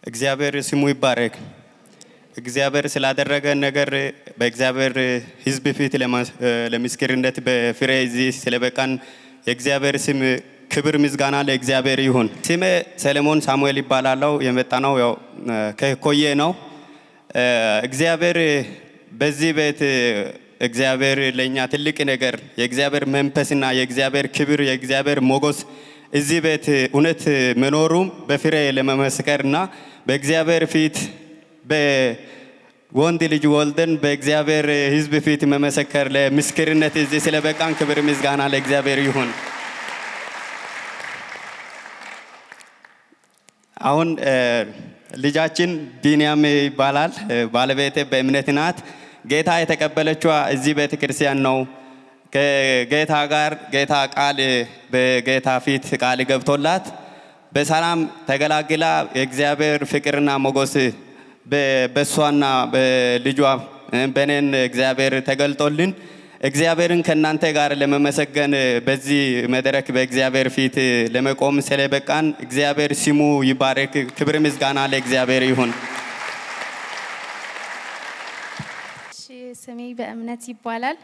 እግዚአብሔር ስሙ ይባረክ። እግዚአብሔር ስላደረገ ነገር በእግዚአብሔር ሕዝብ ፊት ለምስክርነት በፍሬ እዚህ ስለበቃን የእግዚአብሔር ስም ክብር ምስጋና ለእግዚአብሔር ይሁን። ስሜ ሰለሞን ሳሙኤል ይባላል። የመጣነው ያው ከኮዬ ነው። እግዚአብሔር በዚህ ቤት እግዚአብሔር ለኛ ትልቅ ነገር የእግዚአብሔር መንፈስና የእግዚአብሔር ክብር የእግዚአብሔር ሞገስ እዚህ ቤት እውነት መኖሩ በፍሬ ለመመስከርና በእግዚአብሔር ፊት በወንድ ልጅ ወልደን በእግዚአብሔር ሕዝብ ፊት መመስከር ለምስክርነት እዚህ ስለበቃን ክብር ምስጋና ለእግዚአብሔር ይሁን። አሁን ልጃችን ቢንያም ይባላል። ባለቤቴ በእምነት ናት። ጌታ የተቀበለችው እዚህ ቤተ ክርስቲያን ነው። ከጌታ ጋር ጌታ ቃል በጌታ ፊት ቃል ገብቶላት በሰላም ተገላግላ የእግዚአብሔር ፍቅርና ሞገስ በሷና በልጇ በኔን እግዚአብሔር ተገልጦልን እግዚአብሔርን ከናንተ ጋር ለመመሰገን በዚህ መድረክ በእግዚአብሔር ፊት ለመቆም ስለበቃን እግዚአብሔር ስሙ ይባረክ። ክብር ምስጋና ለእግዚአብሔር ይሁን። ስሜ በእምነት ይባላል።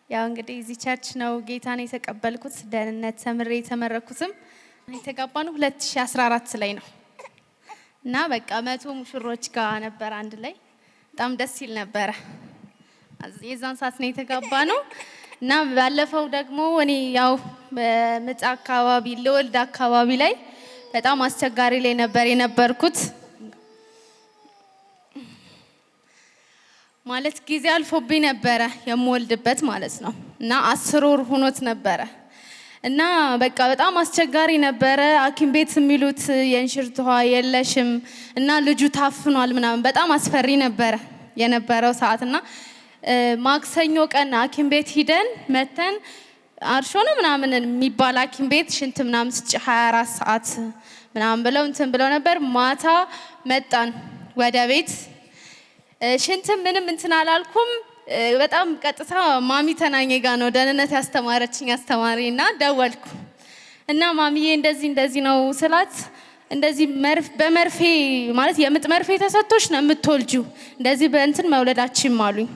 ያው እንግዲህ እዚህ ቸርች ነው ጌታን የተቀበልኩት። ደህንነት ተምሬ የተመረኩትም የተጋባነው 2014 ላይ ነው እና በቃ 100 ሙሽሮች ጋር ነበር አንድ ላይ በጣም ደስ ይል ነበረ። የዛን ሰዓት ነው የተጋባነው እና ባለፈው ደግሞ እኔ ያው በምጥ አካባቢ ለወልድ አካባቢ ላይ በጣም አስቸጋሪ ላይ ነበር የነበርኩት። ማለት ጊዜ አልፎብኝ ነበረ የምወልድበት ማለት ነው እና 10 ወር ሆኖት ነበረ እና በቃ በጣም አስቸጋሪ ነበረ። ሐኪም ቤት የሚሉት የእንሽርት ውሃ የለሽም እና ልጁ ታፍኗል ምናምን በጣም አስፈሪ ነበረ የነበረው ሰዓትና ማክሰኞ ቀን ሐኪም ቤት ሂደን መተን አርሾ ነው ምናምን የሚባል ሐኪም ቤት ሽንት ምናምን 24 ሰዓት ምናምን ብለው እንትን ብለው ነበር። ማታ መጣን ወደ ቤት። ሽንት ምንም እንትን አላልኩም። በጣም ቀጥታ ማሚ ተናኘ ጋር ነው ደህንነት ያስተማረችኝ አስተማሪና ደወልኩ እና ማሚዬ እንደዚህ ነው ስላት እንደዚህ በመርፌ ማለት የምጥ መርፌ ተሰጥቶሽ ነው የምትወልጂው እንደዚህ በእንትን መውለዳችን አሉኝ።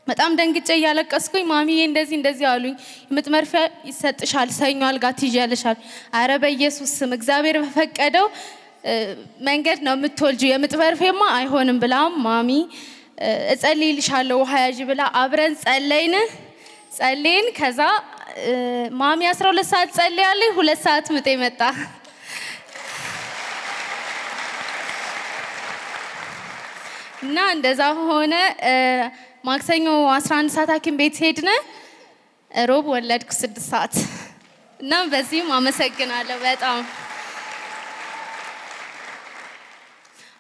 በጣም ደንግጬ እያለቀስኩኝ ማሚዬ እንደዚህ አሉኝ። የምጥ መርፌ ይሰጥሻል፣ ሰኞ አልጋ ትይዣለሻል። አረ በኢየሱስ ስም እግዚአብሔር በፈቀደው መንገድ ነው የምትወልጂው፣ የምጥ መርፌማ አይሆንም ብላ ማሚ እጸልይልሻለሁ ውሃ ያዥ ብላ አብረን ጸለይን። ከዛ ማሚ 12 ሰዓት ጸልያለች፣ 2 ሰዓት ምጤ መጣ እና እንደዛ ሆነ። ማክሰኞ 11 ሰዓት ሐኪም ቤት ሄድነ፣ ሮብ ወለድኩ 6 ሰዓት እና በዚህም አመሰግናለሁ በጣም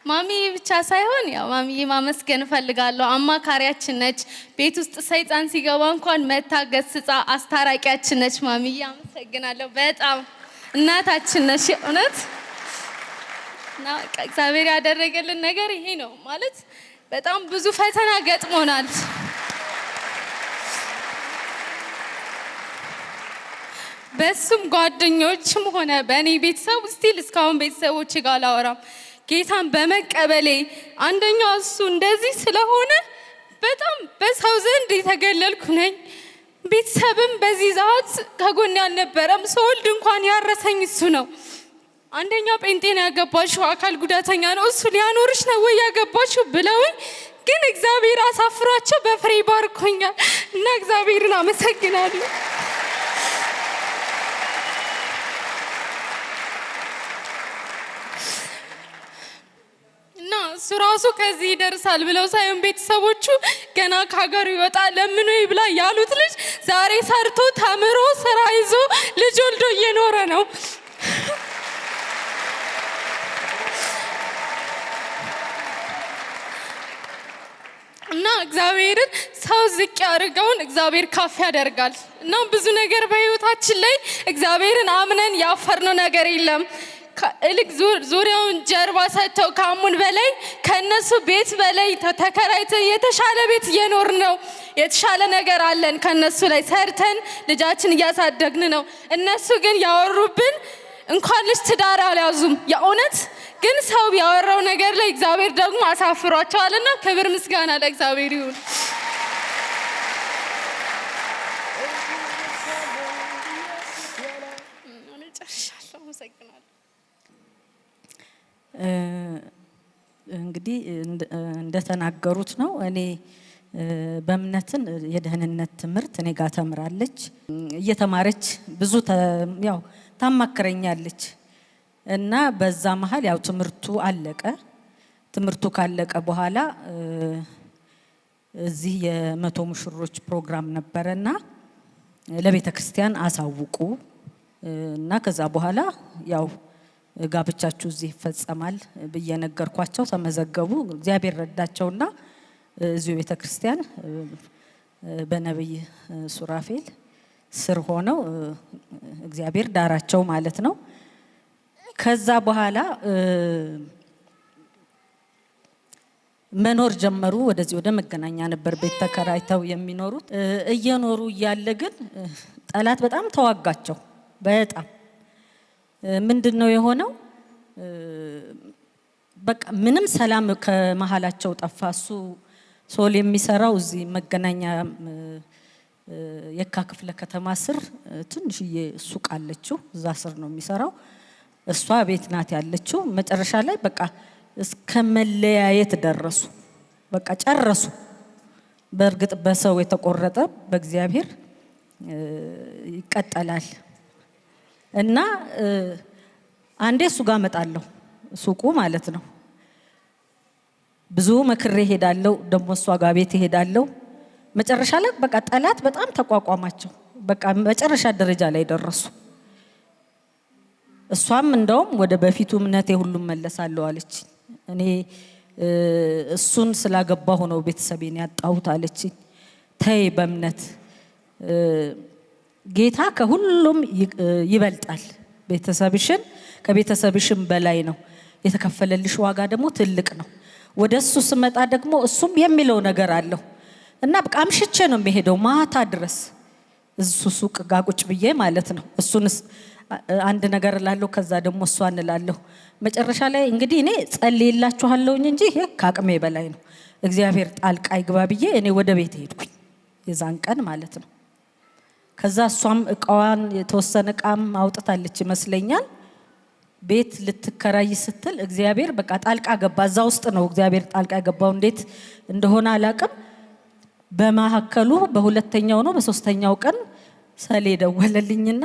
ማሚ ብቻ ሳይሆን ያው ማሚዬ ማመስገን እፈልጋለሁ። አማካሪያችን ነች። ቤት ውስጥ ሰይጣን ሲገባ እንኳን መታገስጻ አስታራቂያችን ነች። ማሚዬ አመሰግናለሁ በጣም እናታችን ነች እውነት። እና እግዚአብሔር ያደረገልን ነገር ይሄ ነው ማለት በጣም ብዙ ፈተና ገጥሞናል። በሱም ጓደኞችም ሆነ በእኔ ቤተሰብ ስቲል እስካሁን ቤተሰቦች ጋር አላወራም። ጌታን በመቀበሌ አንደኛው እሱ እንደዚህ ስለሆነ በጣም በሰው ዘንድ የተገለልኩ ነኝ። ቤተሰብም በዚህ ሰዓት ከጎን ያልነበረም ሰወልድ እንኳን ያረሰኝ እሱ ነው። አንደኛ ጴንጤን ያገባሽው አካል ጉዳተኛ ነው እሱ ሊያኖርሽ ነው ወይ ያገባሽው ብለውኝ፣ ግን እግዚአብሔር አሳፍሯቸው በፍሬ ባርኮኛል እና እግዚአብሔርን አመሰግናለሁ። እና እሱ ራሱ ከዚህ ይደርሳል ብለው ሳይሆን ቤተሰቦቹ ገና ከሀገሩ ይወጣል ለምኑ ይብላ ያሉት ልጅ ዛሬ ሰርቶ ተምሮ ስራ ይዞ ልጅ ወልዶ እየኖረ ነው። እና እግዚአብሔርን ሰው ዝቅ ያደርገውን እግዚአብሔር ከፍ ያደርጋል። እና ብዙ ነገር በህይወታችን ላይ እግዚአብሔርን አምነን ያፈርነው ነገር የለም። እልክ ዙሪያውን ጀርባ ሰጥተው ካሙን በላይ ከነሱ ቤት በላይ ተከራይተን የተሻለ ቤት እየኖርን ነው። የተሻለ ነገር አለን። ከነሱ ላይ ሰርተን ልጃችን እያሳደግን ነው። እነሱ ግን ያወሩብን እንኳን ልጅ ትዳር አልያዙም። የእውነት ግን ሰው ያወራው ነገር ላይ እግዚአብሔር ደግሞ አሳፍሯቸዋልና ክብር ምስጋና ለእግዚአብሔር ይሁን። እንግዲህ እንደተናገሩት ነው። እኔ በእምነትን የደህንነት ትምህርት እኔ ጋር ተምራለች እየተማረች ብዙ ያው ታማክረኛለች እና በዛ መሃል ያው ትምህርቱ አለቀ። ትምህርቱ ካለቀ በኋላ እዚህ የመቶ ሙሽሮች ፕሮግራም ነበረና ለቤተ ክርስቲያን አሳውቁ እና ከዛ በኋላ ያው ጋብቻችሁ እዚህ ይፈጸማል ብዬ ነገርኳቸው። ተመዘገቡ። እግዚአብሔር ረዳቸውና እዚሁ ቤተ ክርስቲያን በነብይ ሱራፌል ስር ሆነው እግዚአብሔር ዳራቸው ማለት ነው። ከዛ በኋላ መኖር ጀመሩ። ወደዚህ ወደ መገናኛ ነበር ቤት ተከራይተው የሚኖሩት። እየኖሩ እያለ ግን ጠላት በጣም ተዋጋቸው። በጣም ምንድነው የሆነው? በቃ ምንም ሰላም ከመሃላቸው ጠፋ። እሱ ሶል የሚሰራው እዚህ መገናኛ የካ ክፍለ ከተማ ስር ትንሽዬ ሱቅ አለችው። እዛ ስር ነው የሚሰራው። እሷ ቤት ናት ያለችው። መጨረሻ ላይ በቃ እስከ መለያየት ደረሱ። በቃ ጨረሱ። በእርግጥ በሰው የተቆረጠ በእግዚአብሔር ይቀጠላል። እና አንዴ እሱ ጋር መጣለሁ፣ ሱቁ ማለት ነው። ብዙ መክሬ ሄዳለሁ፣ ደሞ እሷ ጋር ቤት ሄዳለሁ። መጨረሻ ላይ በቃ ጠላት በጣም ተቋቋማቸው። በቃ መጨረሻ ደረጃ ላይ ደረሱ። እሷም እንደውም ወደ በፊቱ እምነቴ ሁሉም መለሳለሁ አለች። እኔ እሱን ስላገባሁ ነው ቤተሰቤን ያጣሁት አለች። ተይ በእምነት ጌታ ከሁሉም ይበልጣል። ቤተሰብሽን ከቤተሰብሽም በላይ ነው። የተከፈለልሽ ዋጋ ደግሞ ትልቅ ነው። ወደሱ ስመጣ ደግሞ እሱም የሚለው ነገር አለው እና በቃ አምሽቼ ነው የሚሄደው ማታ ድረስ እሱ ሱቅ ጋር ቁጭ ብዬ ማለት ነው። እሱን አንድ ነገር እላለሁ፣ ከዛ ደግሞ እሷን እላለሁ። መጨረሻ ላይ እንግዲህ እኔ ጸልይላችኋለሁኝ እንጂ ይሄ ከአቅሜ በላይ ነው፣ እግዚአብሔር ጣልቃ ይግባ ብዬ እኔ ወደ ቤት ሄድኩኝ የዛን ቀን ማለት ነው። ከዛ እሷም እቃዋን የተወሰነ እቃም አውጥታለች ይመስለኛል። ቤት ልትከራይ ስትል እግዚአብሔር በቃ ጣልቃ ገባ። እዛ ውስጥ ነው እግዚአብሔር ጣልቃ ገባው። እንዴት እንደሆነ አላቅም። በማከሉ በሁለተኛው ነው በሶስተኛው ቀን ሰሌ ደወለልኝና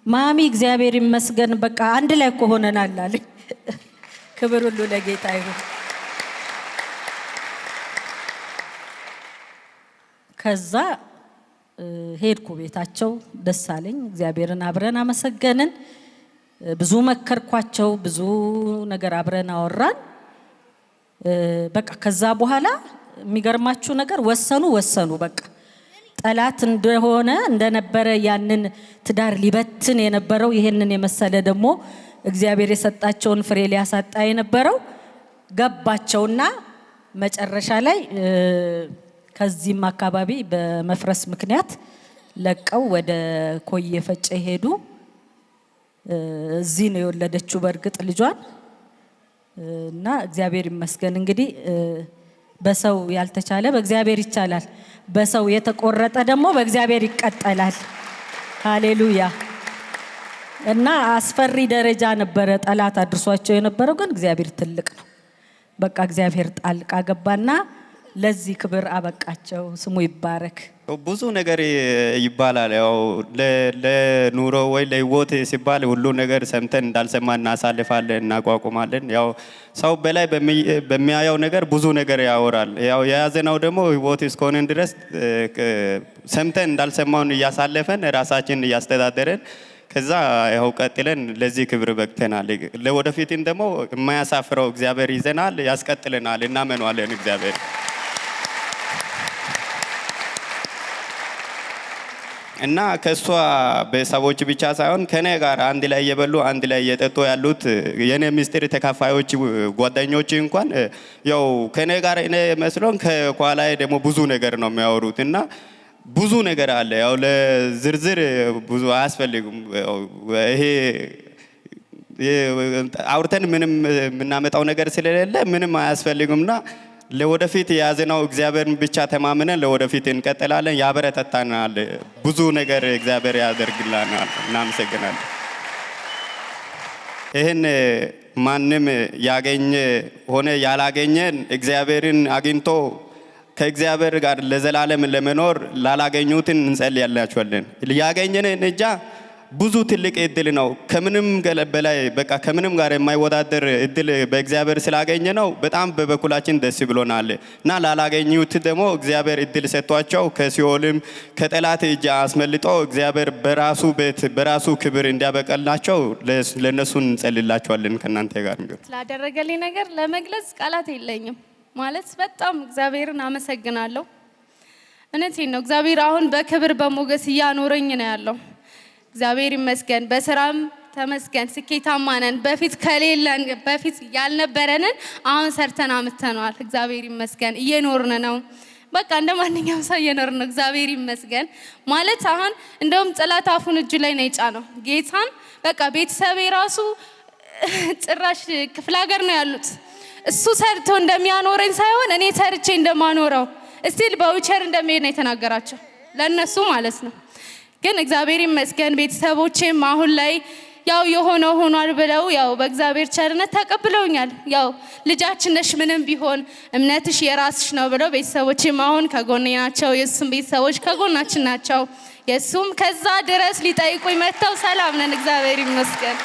ማሚ እግዚአብሔር ይመስገን በቃ አንድ ላይ እኮ ሆነናል አለኝ። ክብር ሁሉ ለጌታ ይሁን። ከዛ ሄድኩ ቤታቸው፣ ደስ አለኝ። እግዚአብሔርን አብረን አመሰገንን። ብዙ መከርኳቸው፣ ብዙ ነገር አብረን አወራን። በቃ ከዛ በኋላ የሚገርማችሁ ነገር ወሰኑ። በቃ ጠላት እንደሆነ እንደነበረ ያንን ትዳር ሊበትን የነበረው ይሄንን የመሰለ ደግሞ እግዚአብሔር የሰጣቸውን ፍሬ ሊያሳጣ የነበረው ገባቸውና መጨረሻ ላይ ከዚህም አካባቢ በመፍረስ ምክንያት ለቀው ወደ ኮዬ ፈጬ ሄዱ። እዚህ ነው የወለደችው በእርግጥ ልጇን እና እግዚአብሔር ይመስገን። እንግዲህ በሰው ያልተቻለ በእግዚአብሔር ይቻላል። በሰው የተቆረጠ ደግሞ በእግዚአብሔር ይቀጠላል። ሃሌሉያ። እና አስፈሪ ደረጃ ነበረ ጠላት አድርሷቸው የነበረው፣ ግን እግዚአብሔር ትልቅ ነው። በቃ እግዚአብሔር ጣልቃ ገባና ለዚህ ክብር አበቃቸው። ስሙ ይባረክ። ብዙ ነገር ይባላል። ያው ለኑሮ ወይ ለህይወት ሲባል ሁሉ ነገር ሰምተን እንዳልሰማን እናሳልፋለን፣ እናቋቁማለን። ያው ሰው በላይ በሚያየው ነገር ብዙ ነገር ያወራል። ያው የያዘነው ደግሞ ህይወት እስከሆነን ድረስ ሰምተን እንዳልሰማውን እያሳለፈን ራሳችንን እያስተዳደረን ከዛ ያው ቀጥለን ለዚህ ክብር በቅተናል። ለወደፊትም ደግሞ የማያሳፍረው እግዚአብሔር ይዘናል፣ ያስቀጥለናል። እናመነዋለን እግዚአብሔር። እና ከሷ ቤተሰቦች ብቻ ሳይሆን ከኔ ጋር አንድ ላይ እየበሉ አንድ ላይ እየጠጡ ያሉት የኔ ምስጢር ተካፋዮች ጓደኞች እንኳን ያው ከኔ ጋር እኔ መስሎን ከኋላዬ ደግሞ ብዙ ነገር ነው የሚያወሩት እና ብዙ ነገር አለ። ያው ለዝርዝር ብዙ አያስፈልግም። ይሄ አውርተን ምንም የምናመጣው ነገር ስለሌለ ምንም አያስፈልግምና ለወደፊት የያዝነው እግዚአብሔርን ብቻ ተማምነን ለወደፊት እንቀጥላለን። ያበረታታናል። ብዙ ነገር እግዚአብሔር ያደርግልናል። እናመሰግናለን። ይህን ማንም ያገኘ ሆነ ያላገኘን እግዚአብሔርን አግኝቶ ከእግዚአብሔር ጋር ለዘላለም ለመኖር ላላገኙትን እንጸልያላችኋለን። ያገኘን እንጃ ብዙ ትልቅ እድል ነው። ከምንም በላይ በቃ ከምንም ጋር የማይወዳደር እድል በእግዚአብሔር ስላገኘ ነው። በጣም በበኩላችን ደስ ብሎናል እና ላላገኙት ደግሞ እግዚአብሔር እድል ሰጥቷቸው ከሲኦልም ከጠላት እጅ አስመልጦ እግዚአብሔር በራሱ ቤት በራሱ ክብር እንዲያበቀላቸው ለነሱ እንጸልላቸዋለን። ከናንተ ጋር ነው ስላደረገልኝ ነገር ለመግለጽ ቃላት የለኝም። ማለት በጣም እግዚአብሔርን አመሰግናለሁ። እውነቴን ነው። እግዚአብሔር አሁን በክብር በሞገስ እያኖረኝ ነው ያለው። እግዚአብሔር ይመስገን። በስራም ተመስገን። ስኬታማ ነን። በፊት ያልነበረንን አሁን ሰርተን አምጥተናል። እግዚአብሔር ይመስገን። እየኖርን ነው። በቃ እንደ ማንኛውም ሰው እየኖርን ነው። እግዚአብሔር ይመስገን። ማለት አሁን እንደውም ጠላት አፉን እጁ ላይ ነው የጫነው ጌታን። በቃ ቤተሰቤ ራሱ ጭራሽ ክፍለ ሀገር ነው ያሉት። እሱ ሰርቶ እንደሚያኖረኝ ሳይሆን እኔ ሰርቼ እንደማኖረው እስቲል በዊቸር እንደሚሄድ ነው የተናገራቸው ለነሱ ማለት ነው። ግን እግዚአብሔር ይመስገን ቤተሰቦቼም አሁን ላይ ያው የሆነው ሆኗል ብለው ያው በእግዚአብሔር ቸርነት ተቀብለውኛል። ያው ልጃችን ነሽ ምንም ቢሆን እምነትሽ የራስሽ ነው ብለው ቤተሰቦቼም አሁን ከጎኔ ናቸው። የሱም ቤተሰቦች ከጎናችን ናቸው። የሱም ከዛ ድረስ ሊጠይቁኝ መጥተው ሰላም ነን። እግዚአብሔር ይመስገን።